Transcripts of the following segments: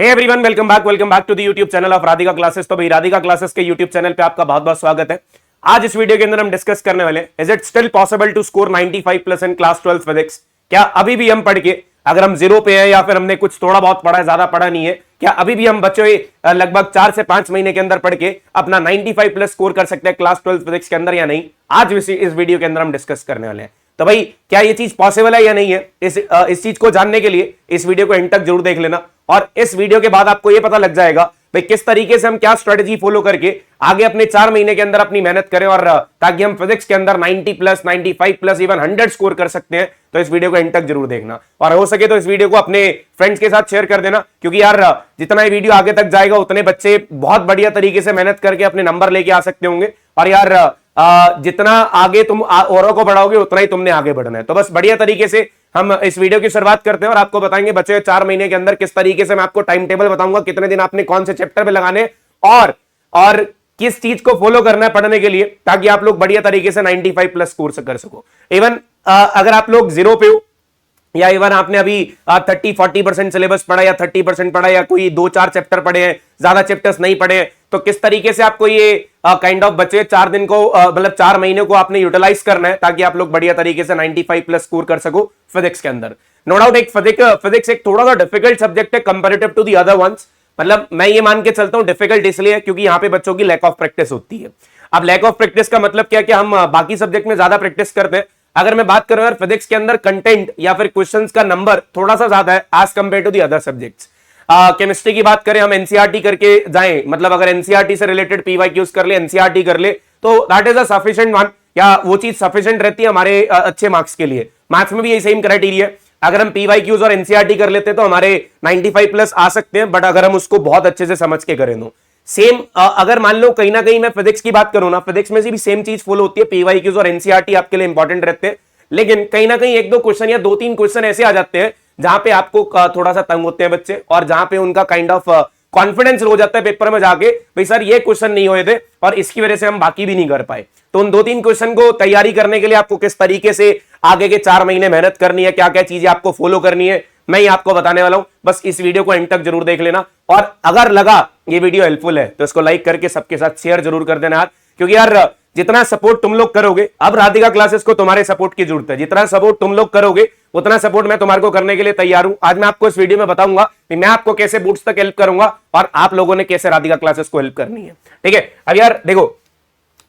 Hey everyone, welcome back to the YouTube channel of Radhika classes. तो भाई Radhika classes के YouTube channel पे आपका बहुत बहुत स्वागत है। आज इस वीडियो के अंदर हम डिस्कस करने वाले is it still possible to score 95+ in class 12 physics. क्या अभी भी हम पढ़ के, अगर हम जीरो पे हैं या फिर हमने कुछ थोड़ा बहुत पढ़ा है, ज्यादा पढ़ा नहीं है, क्या अभी भी हम बच्चों लगभग 4 से 5 महीने के अंदर पढ़ के अपना 95+ स्कोर कर सकते हैं क्लास 12 फिजिक्स के अंदर या नहीं? आज इस वीडियो के अंदर हम डिस्कस करने वाले हैं। तो भाई क्या ये चीज पॉसिबल है या नहीं है, इस चीज को जानने के लिए इस वीडियो को एंड तक जरूर देख लेना। और इस वीडियो के बाद आपको ये पता लग जाएगा भाई किस तरीके से हम क्या स्ट्रेटेजी फॉलो करके आगे अपने 4 महीने के अंदर अपनी मेहनत करें, और ताकि हम फिजिक्स के अंदर 90+, 95+, इवन 100 स्कोर कर सकते हैं। तो इस वीडियो को एंड तक जरूर देखना, और हो सके तो इस वीडियो को अपने फ्रेंड्स के साथ शेयर कर देना, क्योंकि यार जितना ये वीडियो आगे तक जाएगा उतने बच्चे बहुत बढ़िया तरीके से मेहनत करके अपने नंबर लेके आ सकते होंगे। और यार जितना आगे तुम औरों को बढ़ाओगे उतना ही तुमने आगे बढ़ना है। तो बस बढ़िया तरीके से हम इस वीडियो की शुरुआत करते हैं और आपको बताएंगे बच्चे 4 महीने के अंदर किस तरीके से मैं आपको टाइम टेबल बताऊंगा, कितने दिन आपने कौन से चैप्टर पे लगाने और किस चीज को फॉलो करना है पढ़ने के लिए, ताकि आप लोग बढ़िया तरीके से 95+ स्कोर कर सको। इवन अगर आप लोग जीरो पे हो, या इवन आपने अभी 30-40% सिलेबस पढ़ा या 30% पढ़ा, या कोई 2-4 चैप्टर पढ़े हैं, ज्यादा चैप्टर्स नहीं पढ़े हैं, तो किस तरीके से आपको ये काइंड ऑफ बचे 4 दिन को, मतलब 4 महीने को आपने यूटिलाइज करना है, ताकि आप लोग बढ़िया तरीके से 95+ स्कोर कर सको फिजिक्स के अंदर। नो डाउट एक फिजिक्स एक थोड़ा सा डिफिकल्ट सब्जेक्ट है comparative to the other ones. मतलब मैं ये मान के चलता हूं डिफिकल्ट इसलिए क्योंकि यहां पे बच्चों की लैक ऑफ प्रैक्टिस होती है। अब लैक ऑफ प्रैक्टिस का मतलब क्या, कि हम बाकी सब्जेक्ट में ज्यादा प्रैक्टिस करते हैं। अगर मैं बात करूं यार फिजिक्स के अंदर कंटेंट या फिर क्वेश्चंस का नंबर थोड़ा सा ज्यादा है as compare to the other subjects. Chemistry की बात करें, हम एनसीईआरटी करके जाएं, मतलब अगर एनसीईआरटी से रिलेटेड पीवाईक्यूज कर ले, एनसीईआरटी कर ले, तो that is a sufficient one, या वो चीज सफिशिएंट रहती है हमारे अच्छे मार्क्स के लिए। मैथ्स में भी यही सेम क्राइटेरिया है। अगर हम पीवाईक्यूज और एनसीईआरटी कर लेते हैं तो हमारे 95+ आ सकते हैं, बट अगर हम उसको बहुत अच्छे से समझ के करें तो सेम। अगर मान लो कहीं ना कहीं मैं फिजिक्स की बात करूं ना, फिजिक्स में से भी सेम चीज फॉलो होती है, पीवाईक्यूज और एनसीईआरटी आपके लिए इंपॉर्टेंट रहते हैं, लेकिन कहीं ना कहीं 1-2 क्वेश्चन या 2-3 क्वेश्चन ऐसे आ जाते हैं जहां पे आपको थोड़ा सा तंग होते हैं बच्चे, और जहां पे उनका काइंड ऑफ कॉन्फिडेंस हो जाता है पेपर में जाके, भाई सर ये क्वेश्चन नहीं हुए थे और इसकी वजह से हम बाकी भी नहीं कर पाए। तो उन 2-3 क्वेश्चन को तैयारी करने के लिए आपको किस तरीके से आगे के 4 महीने मेहनत करनी है, क्या क्या चीजें आपको फॉलो करनी है, मैं ये आपको बताने वाला हूं। बस इस वीडियो को एंड तक जरूर देख लेना, और अगर लगा ये वीडियो हेल्पफुल है तो इसको लाइक करके सबके साथ शेयर जरूर कर देना यार, क्योंकि यार जितना सपोर्ट तुम लोग करोगे, अब राधिका क्लासेस को तुम्हारे सपोर्ट की जरूरत है, जितना सपोर्ट तुम लोग करोगे उतना सपोर्ट मैं तुम्हारे को करने के लिए तैयार हूं। आज मैं आपको इस वीडियो में बताऊंगा कि मैं आपको कैसे बूट्स तक हेल्प करूंगा और आप लोगों ने कैसे राधिका क्लासेस को हेल्प करनी है। ठीक है, अब यार देखो,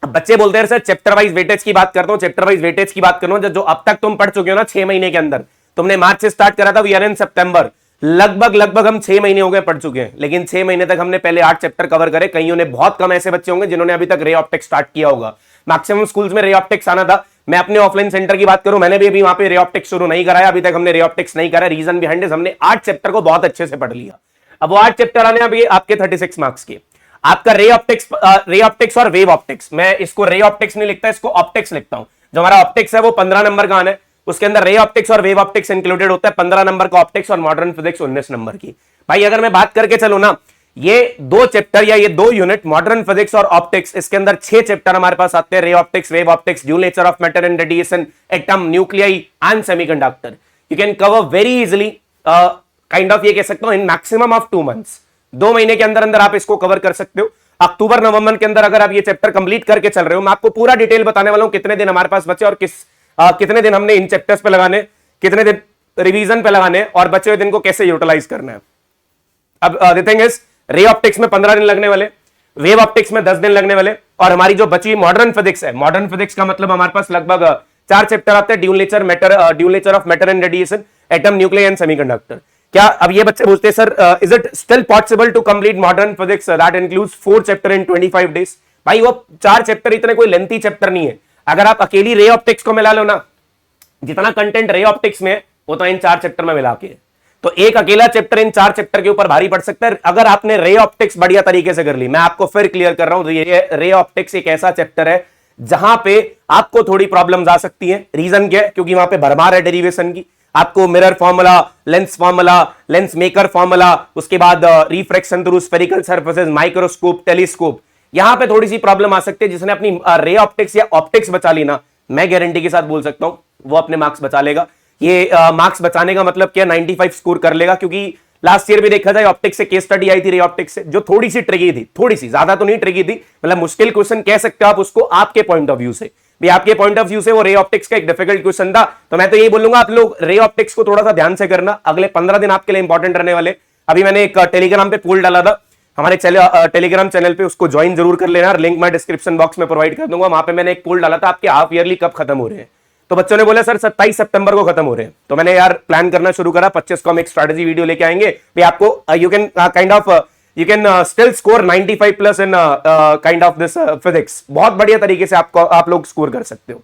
बच्चे बोलते हैं सर चैप्टर वाइज वेटेज की बात करता हूं, चैप्टर वाइज वेटेज की बात करूं, जो अब तक तुम पढ़ चुके हो ना 6 महीने के अंदर, तुमने मार्च से स्टार्ट करा था, वी आर इन सितंबर, लगभग हम 6 महीने हो गए पढ़ चुके हैं, लेकिन 6 महीने तक हमने पहले 8 चैप्टर कवर करे। कईयों ने, बहुत कम ऐसे बच्चे होंगे जिन्होंने अभी तक रे ऑप्टिक्स स्टार्ट किया होगा। मैक्सिमम स्कूल्स में रे ऑप्टिक्स आना था। मैं अपने ऑफलाइन सेंटर की बात करूं, मैंने भी अभी वहां पे रे ऑप्टिक्स शुरू नहीं कराया, अभी तक हमने रे ऑप्टिक्स नहीं करा। रीजन बिहाइंड इज हमने 8 चैप्टर को बहुत अच्छे से पढ़ लिया। अब वो 8 चैप्टर आने अभी आपके 36 मार्क्स के। आपका रे ऑप्टिक्स और वेव ऑप्टिक्स, मैं इसको रे ऑप्टिक्स नहीं लिखता, इसको ऑप्टिक्स लिखता हूं। जो हमारा ऑप्टिक्स है वो 15 नंबर का आना है, उसके अंदर रे ऑप्टिक्स और वेव ऑप्टिक्स इंक्लूडेड होता है। 15 नंबर का ऑप्टिक्स और मॉडर्न फिजिक्स 19 नंबर की। भाई अगर मैं बात करके चलूं ना, ये 2 चैप्टर या ये 2 यूनिट मॉडर्न फिजिक्स और ऑप्टिक्स, इसके अंदर 6 चैप्टर हमारे पास आते हैं, ray optics, wave optics, dual nature of matter and radiation, atom, nuclei and semiconductor. You can cover very easily, kind of ये कह सकता हूं इन मैक्सिमम ऑफ 2 मंथ्स, 2 महीने के अंदर अंदर आप इसको कवर कर सकते हो। अक्टूबर नवंबर के अंदर अगर आप ये चैप्टर कंप्लीट करके चल रहे हो, मैं आपको पूरा डिटेल बताने वाला हूं कितने दिन हमारे पास बचे और कितने दिन हमने इन चैप्टर्स पे लगाने, कितने दिन रिवीजन पे लगाने, और बचे हुए दिन को कैसे यूटिलाइज करना है। अब the thing is, ray optics में 15 दिन लगने वाले, वेव ऑप्टिक्स में 10 दिन लगने वाले, और हमारी जो बची मॉडर्न फिजिक्स है, मॉडर्न फिजिक्स का मतलब हमारे पास लगभग 4 चैप्टर आते हैं, dual nature of matter and radiation, atom, nuclear and semiconductor. क्या अब ये बच्चे पूछते हैं sir is it still possible to complete modern physics that includes 4 chapter in 25 days? भाई वो 4 चैप्टर इतने कोई लेंथी चैप्टर नहीं है। अगर आप अकेली रे ऑप्टिक्स को मिला लो ना, जितना कंटेंट रे ऑप्टिक्स में वो तो इन 4 चैप्टर में मिला के, तो एक अकेला चैप्टर इन 4 चैप्टर के ऊपर भारी पड़ सकता है अगर आपने रे ऑप्टिक्स बढ़िया तरीके से कर ली। मैं आपको फिर क्लियर कर रहा हूं, ये रे ऑप्टिक्स एक ऐसा चैप्टर है जहां पे आपको थोड़ी प्रॉब्लम्स आ सकती हैं। रीजन क्या है? क्योंकि वहां पे भरमार है डेरिवेशन की। आपको mirror formula, lens maker formula, उसके बाद refraction through spherical surfaces, microscope, telescope, यहां पे थोड़ी सी प्रॉब्लम आ सकती है। जिसने अपनी रे ऑप्टिक्स या ऑप्टिक्स बचा ली ना, मैं गारंटी के साथ बोल सकता हूं वो अपने मार्क्स बचा लेगा। ये मार्क्स बचाने का मतलब क्या, 95 स्कोर कर लेगा, क्योंकि लास्ट ईयर भी देखा जाए ऑप्टिक्स से केस स्टडी आई थी रे ऑप्टिक्स से, जो थोड़ी सी ट्रिकी थी, थोड़ी सी, ज्यादा तो नहीं ट्रिकी थी, मतलब मुश्किल क्वेश्चन कह सकते हो आप उसको आपके पॉइंट ऑफ व्यू से भी, आपके पॉइंट ऑफ व्यू से वो रे ऑप्टिक्स का एक डिफिकल्ट क्वेश्चन था। तो मैं तो यही बोलूंगा आप लोग रे ऑप्टिक्स को थोड़ा सा ध्यान से करना, अगले 15 दिन आपके लिए इंपॉर्टेंट रहने वाले। अभी मैंने एक टेलीग्राम पे पोल डाला था हमारे टेलीग्राम चैनल पे, उसको ज्वाइन जरूर कर लेना, लिंक मैं डिस्क्रिप्शन बॉक्स में प्रोवाइड कर दूंगा। वहां पे मैंने एक पोल डाला था आपके हाफ ईयरली कब खत्म हो रहे हैं, तो बच्चों ने बोला सर 27 सितंबर को खत्म हो रहे हैं। तो मैंने यार प्लान करना शुरू करा, 25 को हम एक स्ट्रेटजी वीडियो लेके आएंगे भी आपको, you can kind of you can still score 95 plus in kind of this physics, बहुत बढ़िया तरीके से आप लोग स्कोर कर सकते हो।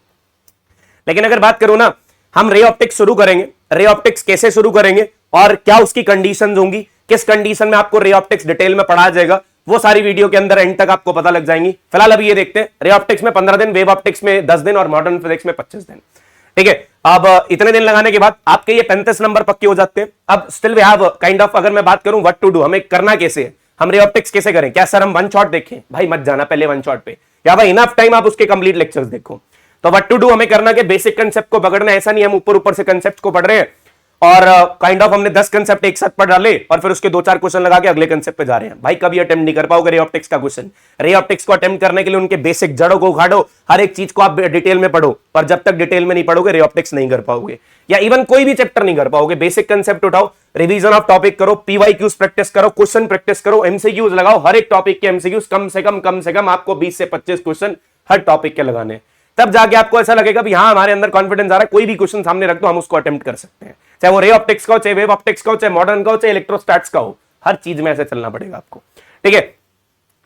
लेकिन अगर बात करूं ना, हम रे ऑप्टिक्स शुरू करेंगे, रे ऑप्टिक्स कैसे शुरू करेंगे और क्या उसकी कंडीशंस होंगी, किस कंडीशन में आपको रे ऑप्टिक्स डिटेल में पढ़ाया जाएगा, वो सारी वीडियो के अंदर एंड तक आपको पता लग जाएंगी। फिलहाल अभी ये देखते हैं, रे ऑप्टिक्स में 15 दिन, वेव ऑप्टिक्स में 10 दिन और मॉडर्न फिजिक्स में 25 दिन। ठीक है, अब इतने दिन लगाने के बाद आपके ये 35 नंबर पक्के हो जाते हैं। अब still we have kind of, अगर मैं बात करूं व्हाट टू डू, हमें करना कैसे है, हम रे ऑप्टिक्स कैसे करें, क्या सर हम वन शॉट देखें, भाई मत जाना पहले वन शॉट पे, या भाई इनफ टाइम आप उसके कंप्लीट लेक्चर्स देखो। तो व्हाट टू डू हमें करना कि बेसिक कंसेप्ट को पकड़ना, ऐसा नहीं हम ऊपर ऊपर से कंसेप्ट को पढ़ रहे हैं और काइंड ऑफ हमने 10 कंसेप्ट एक साथ पढ़ डाले और फिर उसके 2-4 क्वेश्चन लगा के अगले कंसेप्ट पे जा रहे हैं। भाई कभी अटेम्प्ट नहीं कर पाओगे रे ऑप्टिक्स का क्वेश्चन। रे ऑप्टिक्स को अटेम्प्ट करने के लिए उनके बेसिक जड़ों को उखाड़ो, हर एक चीज को आप डिटेल में पढ़ो, और जब तक डिटेल में नहीं पढ़ोगे रे ऑप्टिक्स नहीं कर पाओगे, या इवन कोई भी चैप्टर नहीं कर पाओगे। बेसिक कंसेप्ट उठाओ, रिवीजन ऑफ टॉपिक करो, पीवाईक्यूज प्रैक्टिस करो, क्वेश्चन प्रैक्टिस करो, एमसीक्यूज लगाओ, हर एक टॉपिक के एमसीक्यूज कम से कम आपको 20 से 25 क्वेश्चन हर टॉपिक के लगाने, तब जाके आपको ऐसा लगेगा भी हाँ हमारे अंदर कॉन्फिडेंस आ रहा है, कोई भी क्वेश्चन सामने रख दो हम उसको अटेम्प्ट कर सकते हैं, चाहे वो रे ऑप्टिक्स का हो, चाहे वेव ऑप्टिक्स का हो, चाहे मॉडर्न का हो, चाहे इलेक्ट्रोस्टैट्स का हो, हर चीज में ऐसे चलना पड़ेगा आपको। ठीक है,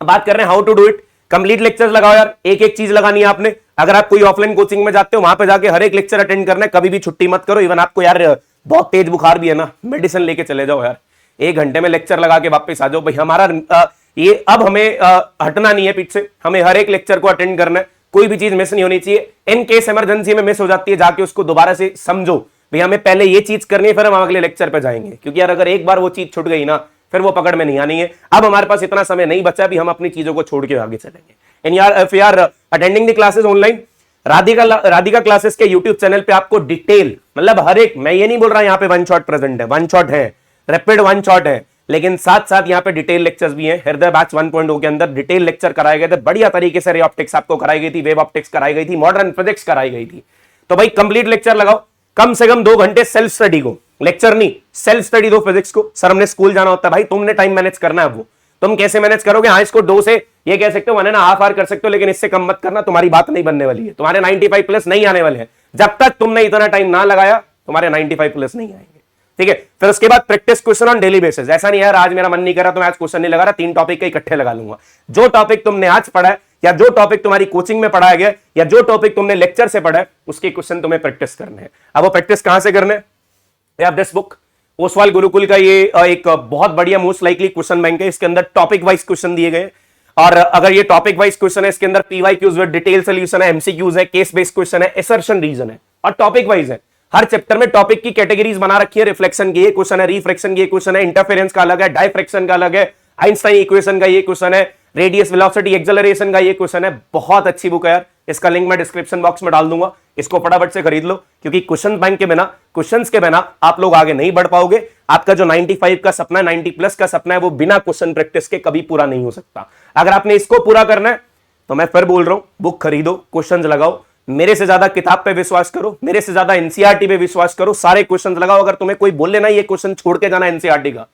बात कर रहे हैं how to do it. Complete lectures लगाओ यार, एक एक चीज लगानी है आपने। अगर आप कोई ऑफलाइन कोचिंग में जाते हो, वहां पे जाके हर एक लेक्चर अटेंड करना है, कभी भी छुट्टी मत करो। इवन आपको यार बहुत तेज बुखार भी है ना, मेडिसिन लेके चले जाओ यार, 1 घंटे में लेक्चर लगा के वापस आ जाओ। भाई हमारा ये अब हमें हटना नहीं है पीछे, हमें हर एक लेक्चर को अटेंड करना है, कोई भी चीज मिस नहीं होनी चाहिए। इन केस इमरजेंसी में मिस हो जाती है, जाके उसको दोबारा से समझो, भैया हमें पहले ये चीज करनी है, फिर हम अगले लेक्चर पे जाएंगे, क्योंकि यार अगर एक बार वो चीज छूट गई ना, फिर वो पकड़ में नहीं आनी है। अब हमारे पास इतना समय नहीं बचा भी हम अपनी चीजों को छोड़ के आगे चलेंगे। एंड यार if you are attending the classes online, Radhika classes के यूट्यूब चैनल पे आपको डिटेल, मतलब हर एक, मैं ये नहीं बोल रहा यहाँ पे वन शॉट प्रेजेंट है, वन शॉट है, रैपिड वन शॉट है, लेकिन साथ साथ यहाँ पे डिटेल लेक्चर्स भी हैं। हृदय बैच 1.0 के अंदर डिटेल लेक्चर कराए गए थे, बढ़िया तरीके से रे ऑप्टिक्स आपको कराई गई थी, वेव ऑप्टिक्स कराई गई थी, मॉडर्न फिजिक्स कराई गई थी। तो भाई कंप्लीट लेक्चर लगाओ, कम से कम 2 घंटे सेल्फ स्टडी को, लेक्चर नहीं सेल्फ स्टडी दो फिजिक्स को। सर हमने स्कूल जाना होता है, भाई तुमने टाइम मैनेज करना है, वो तुम कैसे मैनेज करोगे। हाँ इसको 2 से ये कह सकते हो 1.5 आवर कर सकते हो, लेकिन इससे कम मत करना, तुम्हारी बात नहीं बनने वाली है, तुम्हारे 95 प्लस नहीं आने वाले हैं। जब तक तुमने इतना टाइम ना लगाया तुम्हारे 95 प्लस नहीं आएंगे। ठीक है, फिर उसके बाद practice question on daily basis. ऐसा नहीं है आज मेरा मन नहीं कर रहा तो मैं आज क्वेश्चन नहीं लगा रहा, 3 टॉपिक के इकट्ठे लगा लूंगा। जो टॉपिक तुमने आज पढ़ा है, या जो टॉपिक तुम्हारी कोचिंग में पढ़ाया गया, या जो टॉपिक तुमने लेक्चर से पढ़ा है, उसके क्वेश्चन तुम्हें प्रैक्टिस करने हैं। अब वो प्रैक्टिस कहां से करने हैं, दिस बुक ओसवाल गुरुकुल का ये एक बहुत बढ़िया मोस्ट लाइकली क्वेश्चन बैंक है। इसके अंदर टॉपिक वाइज क्वेश्चन दिए गए, और अगर ये टॉपिक वाइज क्वेश्चन है, इसके अंदर पीवाईक्यूज विद डिटेल सॉल्यूशन है, एमसीक्यूज है, केस बेस्ड क्वेश्चन है, असर्शन रीजन है, और टॉपिक वाइज है। हर चैप्टर में टॉपिक की कैटेगरीज बना रखी है। रिफ्लेक्शन की ये क्वेश्चन है, रिफ्रैक्शन की ये क्वेश्चन है, इंटरफेरेंस का अलग है, डायफ्रैक्शन का अलग है, आइंस्टाइन इक्वेशन का ये क्वेश्चन है, रेडियस वेलोसिटी एक्सेलरेशन का ये क्वेश्चन है। बहुत अच्छी बुक है यार, इसका लिंक मैं डिस्क्रिप्शन बॉक्स में डाल दूंगा, इसको फटाफट से खरीद लो, क्योंकि क्वेश्चन बैंक के बिना, क्वेश्चंस के बिना आप लोग आगे नहीं बढ़ पाओगे। आपका जो 95 का सपना है, 90 प्लस का सपना है, वो बिना क्वेश्चन प्रैक्टिस के कभी पूरा नहीं हो सकता। अगर आपने इसको पूरा करना है तो मैं फिर बोल रहा हूं, बुक खरीदो, क्वेश्चंस लगाओ, मेरे से ज्यादा किताब पे विश्वास करो, मेरे से ज्यादा एनसीईआरटी पे विश्वास करो, सारे क्वेश्चंस लगाओ। अगर तुम्हें कोई बोले ना ये क्वेश्चन छोड़ के जाना एनसीईआरटी का,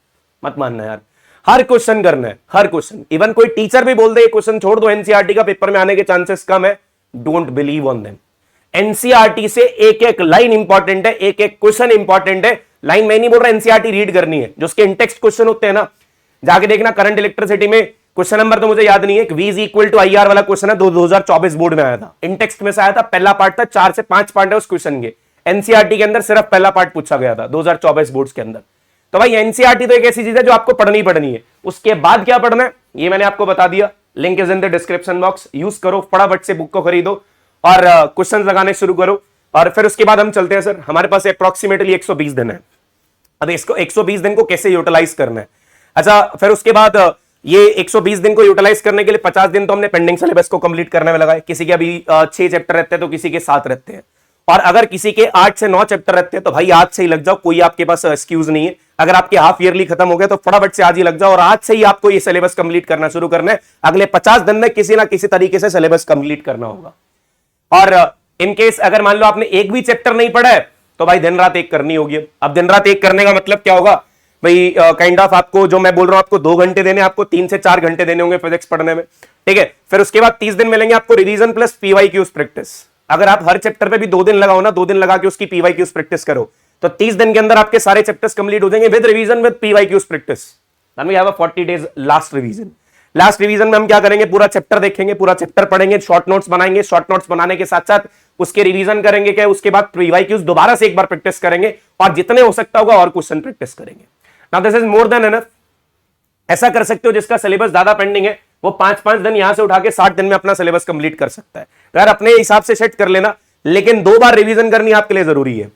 मत मानना यार, हर क्वेश्चन करना है, हर क्वेश्चन। इवन कोई टीचर भी बोल दे ये क्वेश्चन छोड़ दो, एनसीईआरटी का पेपर में आने के चांसेस कम है, don't believe on them. NCERT से एक एक लाइन इंपॉर्टेंट है, एक एक क्वेश्चन इंपॉर्टेंट है। लाइन मैं नहीं बोल रहा एनसीईआरटी रीड करनी है, जो उसके इंटेक्स्ट क्वेश्चन होते हैं ना, जाके देखना। करंट इलेक्ट्रिसिटी में क्वेश्चन नंबर तो मुझे याद नहीं है, V is equal to IR वाला क्वेश्चन है, 2024 बोर्ड में आया था, इंटेक्स्ट में से आया था। पहला पार्ट था, 4 से 5 पार्ट है उस क्वेश्चन के। एनसीईआरटी के अंदर सिर्फ पहला पार्ट पूछा गया था 2024 बोर्ड्स के अंदर। तो भाई एनसीईआरटी तो एक ऐसी चीज है जो आपको पढ़नी पड़नी है। उसके बाद क्या पढ़ना है ये मैंने आपको बता दिया, link is in the description box. Use करो, फटाफट से बुक को खरीदो और क्वेश्चन लगाने शुरू करो। और फिर उसके बाद हम चलते हैं सर, हमारे पास अप्रोक्सीमेटली 120 दिन है। अब इसको 120 दिन को कैसे यूटिलाइज करना है। अच्छा, फिर उसके बाद ये 120 दिन को यूटिलाइज करने के लिए 50 दिन तो हमने पेंडिंग सिलेबस को कंप्लीट करने में लगाए। किसी के अभी 6 चैप्टर रहते हैं तो किसी के 7 रहते हैं। और अगर किसी के 8 से 9 चैप्टर रहते हैं तो भाई आज से ही लग जाओ, कोई आपके पास एक्सक्यूज नहीं है। अगर आपके हाफ ईयरली खत्म हो गया तो फटाफट से आज ही लग जाओ और आज से ही आपको ये सिलेबस कंप्लीट करना शुरू करना है। अगले 50 दिन में किसी ना किसी तरीके से सिलेबस कंप्लीट करना होगा। और इन केस अगर मान लो आपने एक भी चैप्टर नहीं पढ़ा है तो भाई दिन रात एक करनी होगी। अब दिन रात एक करने का मतलब क्या होगा भाई, काइंड ऑफ आपको जो मैं बोल रहा हूं, आपको 2 घंटे देने, आपको 3 से 4 घंटे देने होंगे फिजिक्स पढ़ने में, ठीक है। फिर उसके बाद 30 दिन मिलेंगे आपको रिवीजन प्लस पीवाईक्यूज प्रैक्टिस। अगर आप हर चैप्टर पे भी 2 दिन लगाओ ना, 2 दिन लगा के उसकी पीवाईक्यूज प्रैक्टिस करो तो 30 दिन के अंदर आपके सारे चैप्टर्स कंप्लीट हो जाएंगे with revision with PYQs practice. Then we have a 40 days last revision. Last revision में हम क्या करेंगे, पूरा चैप्टर देखेंगे, पूरा चैप्टर पढ़ेंगे, शॉर्ट नोट्स बनाएंगे, शॉर्ट नोट्स बनाने के साथ साथ उसके रिवीजन करेंगे क्या, उसके बाद पीवाईक्यूज दोबारा से एक बार प्रैक्टिस करेंगे और जितने हो सकता होगा और क्वेश्चन प्रैक्टिस करेंगे। Now this is more than enough. ऐसा कर सकते हो जिसका सिलेबस ज्यादा पेंडिंग है वो 5-5 दिन यहां से उठा के 60 दिन में अपना सिलेबस कंप्लीट कर सकता है। तो यार अपने हिसाब से सेट कर लेना, लेकिन 2 बार रिवीजन करनी आपके लिए जरूरी है।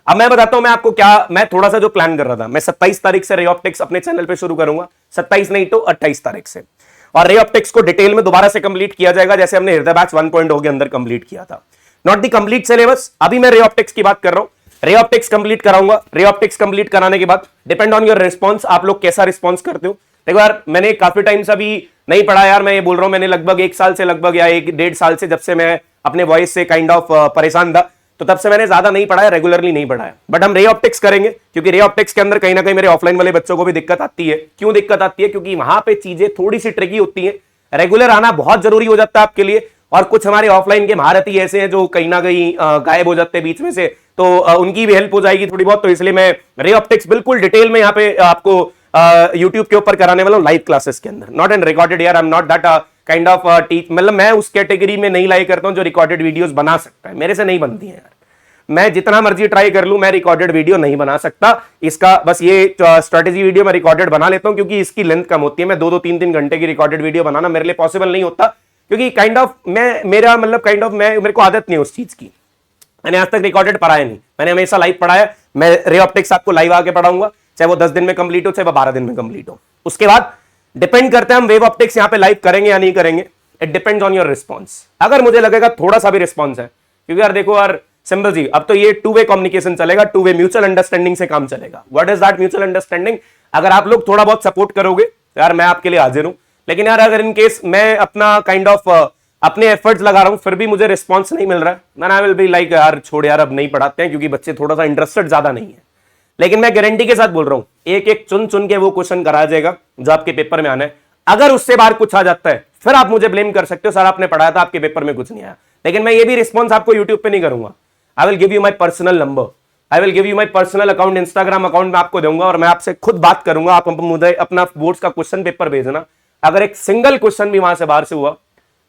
अब मैं बताता हूं मैं आपको क्या, मैं थोड़ा सा जो प्लान कर रहा था, मैं 27 तारीख से रे ऑप्टिक्स अपने चैनल पे शुरू करूंगा, 27 नहीं तो 28 तारीख से, और रे ऑप्टिक्स को डिटेल में दोबारा से कंप्लीट किया जाएगा जैसे हमने हृदय बैच 1.0 के अंदर कंप्लीट किया था। नॉट दी कंप्लीट सिलेबस, अभी मैं रे ऑप्टिक्स की बात कर रहा हूं। रे ऑप्टिक्स कंप्लीट कराऊंगा, रे ऑप्टिक्स कंप्लीट कराने के बाद डिपेंड ऑन योर रिस्पॉन्स, आप लोग कैसा रिस्पॉन्स करते हो। देखो यार मैंने काफी टाइम से अभी नहीं पढ़ा यार, मैं ये बोल रहा हूं, मैंने लगभग 1 साल से लगभग या 1-1.5 साल से, जब से मैं अपने वॉइस से काइंड ऑफ परेशान था, तो तब से मैंने ज्यादा नहीं पढ़ा है, रेगुलरली नहीं पढ़ा है। बट हम रे ऑप्टिक्स करेंगे क्योंकि रे ऑप्टिक्स के अंदर कहीं ना कहीं मेरे ऑफलाइन वाले बच्चों को भी दिक्कत आती है। क्यों दिक्कत आती है, क्योंकि वहां पे चीजें थोड़ी सी ट्रिकी होती है, रेगुलर आना बहुत जरूरी हो जाता है आपके लिए। और कुछ हमारे ऑफलाइन के महारथी ऐसे हैं जो कहीं ना कहीं गायब हो जाते हैं बीच में से, तो उनकी भी हेल्प हो जाएगी थोड़ी बहुत। तो इसलिए मैं रे ऑप्टिक्स बिल्कुल डिटेल में यहाँ पे आपको यूट्यूब के ऊपर कराने वाला हूँ लाइव क्लासेस के अंदर, नॉट एन रिकॉर्डेड। यार I am not that kind of teach, मतलब मैं उस कैटेगरी में नहीं लाई करता हूँ जो रिकॉर्डेड वीडियोस बना सकता है, मेरे से नहीं बनती है यार। मैं जितना मर्जी ट्राई कर लूं मैं रिकॉर्डेड वीडियो नहीं बना सकता। इसका बस ये स्ट्रेटेजी वीडियो मैं रिकॉर्डेड बना लेता हूं क्योंकि इसकी लेंथ कम होती है। मैं 2-2, 3-3 घंटे की रिकॉर्डेड वीडियो बनाना मेरे लिए पॉसिबल नहीं होता, क्योंकि काइंड ऑफ मेरा मतलब काइंड ऑफ मेरे को आदत नहीं है उस चीज की। मैंने आज तक रिकॉर्डेड पढ़ाया नहीं, मैंने हमेशा लाइव पढ़ाया। मैं रे ऑप्टिक्स आपको लाइव आके पढ़ाऊंगा, चाहे वो 10 दिन में कंप्लीट हो, चाहे वो 12 दिन में कंप्लीट हो। उसके बाद डिपेंड करता है हम वेव ऑप्टिक्स यहाँ पे लाइव करेंगे या नहीं करेंगे। It depends on your response. अगर मुझे लगेगा थोड़ा सा भी रिस्पॉन्स है, क्योंकि यार देखो यार सिंपल जी, अब तो ये 2 वे कम्युनिकेशन चलेगा, 2 वे म्यूचुअल अंडरस्टैंडिंग से काम चलेगा। What is that mutual understanding? अगर आप लोग थोड़ा बहुत सपोर्ट करोगे तो यार मैं आपके लिए हाजिर हूं, लेकिन यार अगर इन केस मैं अपना काइंड ऑफ अपने एफर्ट्स लगा रहा हूं फिर भी मुझे रिस्पॉन्स नहीं मिल रहा है, then I will be like यार छोड़ यार अब नहीं पढ़ाते हैं, क्योंकि बच्चे थोड़ा सा इंटरेस्टेड ज्यादा नहीं है। लेकिन मैं गारंटी के साथ बोल रहा हूं, एक एक चुन चुन के वो क्वेश्चन कराया जाएगा जो आपके पेपर में आना है। अगर उससे बाहर कुछ आ जाता है फिर आप मुझे ब्लेम कर सकते हो, सर आपने पढ़ाया था आपके पेपर में कुछ नहीं आया। लेकिन मैं ये भी रिस्पॉन्स आपको यूट्यूब पे नहीं करूंगा। I will give you my personal number, I will give you my personal account, Instagram account में आपको दूंगा और मैं आपसे खुद बात करूंगा। आप मुझे अपना बोर्ड्स का क्वेश्चन पेपर भेजना, अगर एक सिंगल क्वेश्चन भी वहां से बाहर से हुआ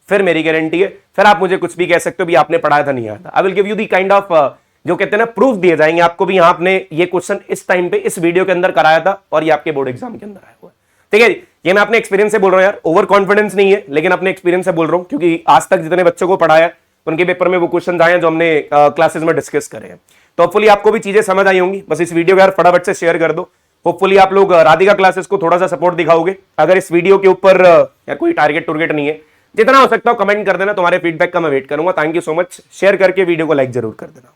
फिर मेरी गारंटी है, फिर आप मुझे कुछ भी कह सकते हो भी आपने पढ़ाया था नहीं आया था। I will give you the kind of जो कहते हैं ना प्रूफ दिए जाएंगे आपको भी, यहाँ आपने ये क्वेश्चन इस टाइम पे इस वीडियो के अंदर कराया था और ये आपके बोर्ड एग्जाम के अंदर आया हुआ है। ठीक है, ये मैं अपने एक्सपीरियंस से बोल रहा हूँ यार, ओवर कॉन्फिडेंस नहीं है, लेकिन अपने एक्सपीरियंस से बोल रहा हूँ, क्योंकि आज तक जितने बच्चों को पढ़ाया उनके पेपर में वो क्वेश्चन आए हैं जो हमने क्लासेस में डिस्कस करे हैं। तो होपफुली आपको भी चीजें समझ आई होंगी। बस इस वीडियो को यार फटाफट से शेयर कर दो। होपफुली आप लोग राधिका क्लासेस को थोड़ा सा सपोर्ट दिखाओगे। अगर इस वीडियो के ऊपर यार कोई टारगेट नहीं है, जितना हो सकता हो कमेंट कर देना, तुम्हारे फीडबैक का मैं वेट करूंगा। Thank you so much. Share करके वीडियो को लाइक जरूर कर देना।